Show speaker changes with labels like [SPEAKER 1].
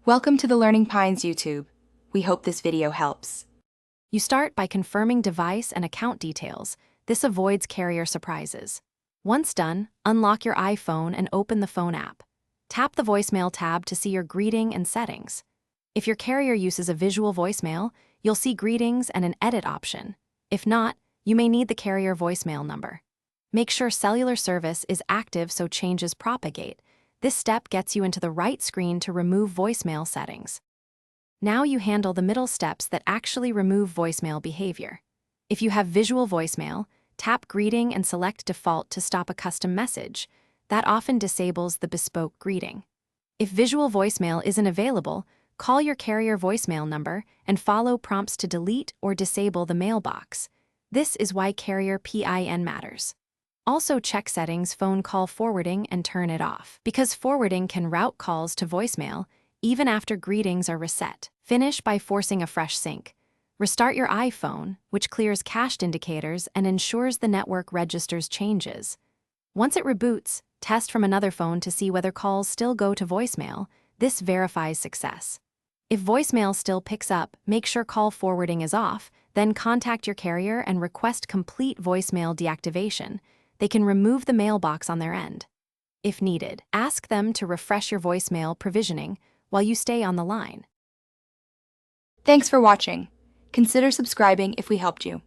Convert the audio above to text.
[SPEAKER 1] Welcome to the Learning Pines YouTube. We hope this video helps.
[SPEAKER 2] You start by confirming device and account details. This avoids carrier surprises. Once done, unlock your iPhone and open the phone app. Tap the voicemail tab to see your greeting and settings. If your carrier uses a visual voicemail, you'll see greetings and an edit option. If not, you may need the carrier voicemail number. Make sure cellular service is active so changes propagate. This step gets you into the right screen to remove voicemail settings. Now you handle the middle steps that actually remove voicemail behavior. If you have visual voicemail, tap Greeting and select Default to stop a custom message. That often disables the bespoke greeting. If visual voicemail isn't available, call your carrier voicemail number and follow prompts to delete or disable the mailbox. This is why carrier PIN matters. Also check settings, phone call forwarding, and turn it off, because forwarding can route calls to voicemail even after greetings are reset. Finish by forcing a fresh sync. Restart your iPhone, which clears cached indicators and ensures the network registers changes. Once it reboots, test from another phone to see whether calls still go to voicemail. This verifies success. If voicemail still picks up, make sure call forwarding is off, then contact your carrier and request complete voicemail deactivation. They can remove the mailbox on their end. If needed, ask them to refresh your voicemail provisioning while you stay on the line.
[SPEAKER 1] Thanks for watching. Consider subscribing if we helped you.